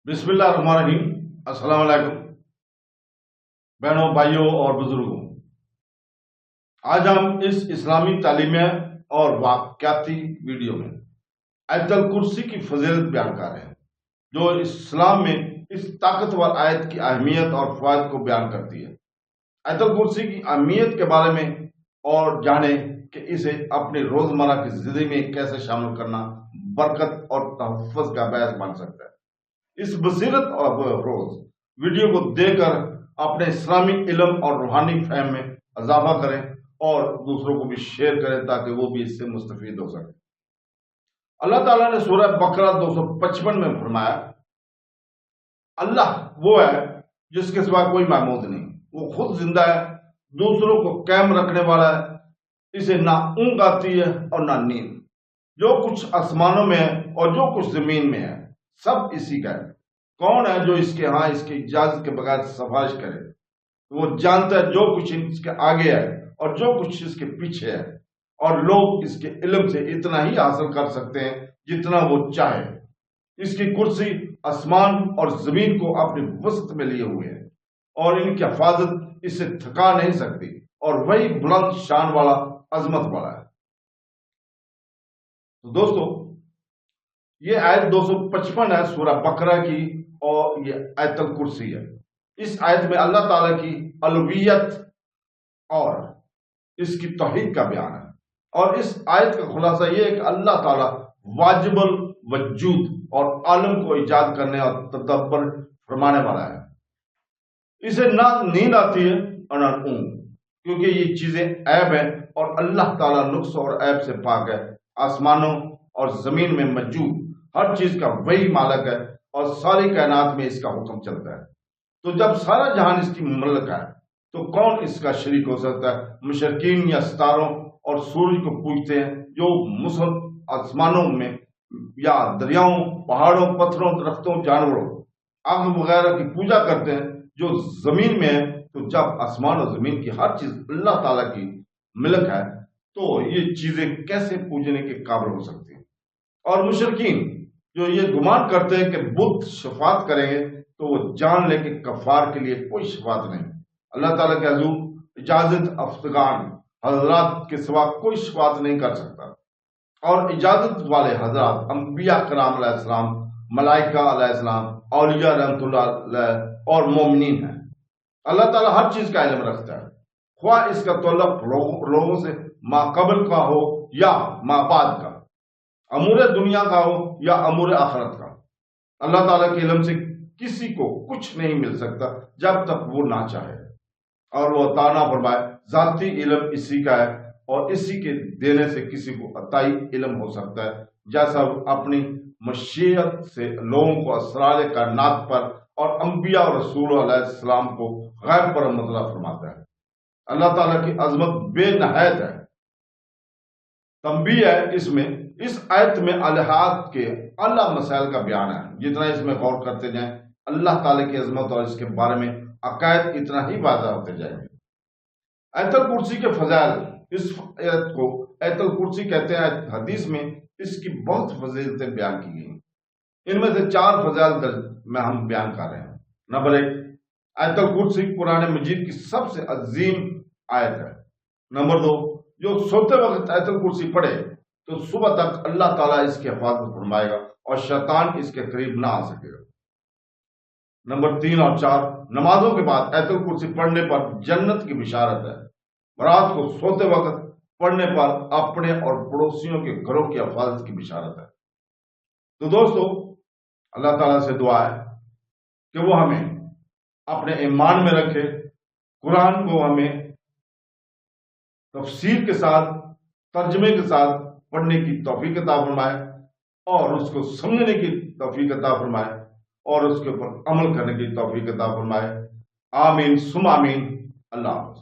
بسم اللہ الرحمن الرحیم۔ السلام علیکم بہنوں، بھائیوں اور بزرگوں۔ آج ہم اس اسلامی تعلیمیہ اور واقعاتی ویڈیو میں آیت الکرسی کی فضیلت بیان کر رہے ہیں، جو اسلام میں اس طاقتور آیت کی اہمیت اور فوائد کو بیان کرتی ہے۔ آیت الکرسی کی اہمیت کے بارے میں اور جانیں کہ اسے اپنی روزمرہ کی زندگی میں کیسے شامل کرنا برکت اور تحفظ کا باعث بن سکتا ہے۔ اس بصیرت اور روز ویڈیو کو دیکھ کر اپنے اسلامی علم اور روحانی فہم میں اضافہ کریں اور دوسروں کو بھی شیئر کریں تاکہ وہ بھی اس سے مستفید ہو سکیں۔ اللہ تعالیٰ نے سورہ بقرہ 255 میں فرمایا، اللہ وہ ہے جس کے سوا کوئی معبود نہیں، وہ خود زندہ ہے، دوسروں کو قائم رکھنے والا ہے، اسے نہ اونگ آتی ہے اور نہ نیند۔ جو کچھ آسمانوں میں ہے اور جو کچھ زمین میں ہے سب اسی کا ہے۔ کون ہے جو اس کے ہاں اس کی اجازت کے بغیر سفارش کرے؟ وہ جانتا ہے جو کچھ اس کے آگے ہے اور جو کچھ اس کے پیچھے ہے، اور لوگ اس کے علم سے اتنا ہی حاصل کر سکتے ہیں جتنا وہ چاہے۔ اس کی کرسی آسمان اور زمین کو اپنی وسط میں لیے ہوئے ہے اور ان کی حفاظت اسے تھکا نہیں سکتی، اور وہی بلند شان والا، عظمت والا ہے۔ تو دوستو، یہ آیت 255 ہے سورہ بقرہ کی، اور یہ آیت الکرسی ہے۔ اس آیت میں اللہ تعالیٰ کی الوہیت اور اس کی توحید کا بیان ہے، اور اس آیت کا خلاصہ یہ ہے کہ اللہ تعالیٰ واجب الوجود اور عالم کو ایجاد کرنے اور تدبر فرمانے والا ہے۔ اسے نہ نیند آتی ہے اور نہ اونگ، کیونکہ یہ چیزیں عیب ہیں اور اللہ تعالیٰ نقص اور عیب سے پاک ہے۔ آسمانوں اور زمین میں موجود ہر چیز کا وہی مالک ہے اور ساری کائنات میں اس کا حکم چلتا ہے۔ تو جب سارا جہان اس کی ملک ہے تو کون اس کا شریک ہو سکتا ہے؟ مشرکین یا ستاروں اور سورج کو پوجتے ہیں جو آسمانوں میں یا دریاؤں، پہاڑوں، پتھروں، درختوں، جانوروں، آگ وغیرہ کی پوجا کرتے ہیں جو زمین میں ہے۔ تو جب آسمان اور زمین کی ہر چیز اللہ تعالیٰ کی ملک ہے تو یہ چیزیں کیسے پوجنے کے قابل ہو سکتی ہیں؟ اور مشرکین جو یہ گمان کرتے ہیں کہ بت شفاعت کریں گے تو وہ جان لے کہ کفار کے لیے کوئی شفاعت نہیں۔ اللہ تعالیٰ کے حضور اجازت افغان حضرات کے سوا کوئی شفاعت نہیں کر سکتا، اور اجازت والے حضرات انبیاء کرام علیہ السلام، ملائکہ علیہ السلام، اولیاء رحمۃ اللہ علیہ اور مومنین ہیں۔ اللہ تعالیٰ ہر چیز کا علم رکھتا ہے، خواہ اس کا تعلق لوگوں سے ما قبل کا ہو یا ما بعد کا، امور دنیا کا ہو یا امور آخرت کا۔ اللہ تعالیٰ کے علم سے کسی کو کچھ نہیں مل سکتا جب تک وہ نہ چاہے، اور وہ عطا نہ فرمائے۔ ذاتی علم اسی کا ہے، اور اسی کے دینے سے کسی کو عطائی علم ہو سکتا ہے، جیسا وہ اپنی مشیت سے لوگوں کو اسرار کائنات پر اور انبیاء اور رسول علیہ السلام کو غیب پر مطلع فرماتا ہے۔ اللہ تعالیٰ کی عظمت بے نہایت ہے۔ تنبیہ ہے اس آیت میں الہات کے اعلیٰ مسائل کا بیان ہے۔ جتنا اس میں غور کرتے جائیں اللہ تعالیٰ کی عظمت اور اس کے بارے میں عقائد اتنا ہی واضح ہوتے جائیں گے۔ آیت الکرسی کے فضائل، اس آیت کو آیت الکرسی کہتے ہیں۔ حدیث میں اس کی بہت فضیلتیں بیان کی گئی ہیں، ان میں سے 4 فضائل میں ہم بیان کر رہے ہیں۔ نمبر 1، آیت الکرسی قرآن مجید کی سب سے عظیم آیت ہے۔ نمبر 2، جو سوتے وقت آیت الکرسی پڑھے تو صبح تک اللہ تعالیٰ اس کی حفاظت فرمائے گا اور شیطان اس کے قریب نہ آ سکے گا۔ نمبر 3 اور 4، نمازوں کے بعد آیت الکرسی پڑھنے پر جنت کی بشارت ہے۔ رات کو سوتے وقت پڑھنے پر اپنے اور پڑوسیوں کے گھروں کی حفاظت کی بشارت ہے۔ تو دوستو، اللہ تعالیٰ سے دعا ہے کہ وہ ہمیں اپنے ایمان میں رکھے، قرآن کو ہمیں تفسیر کے ساتھ، ترجمے کے ساتھ پڑھنے کی توفیق عطا فرمائے، اور اس کو سمجھنے کی توفیق عطا فرمائے، اور اس کے اوپر عمل کرنے کی توفیق عطا فرمائے۔ آمین ثم آمین۔ اللہ حافظ۔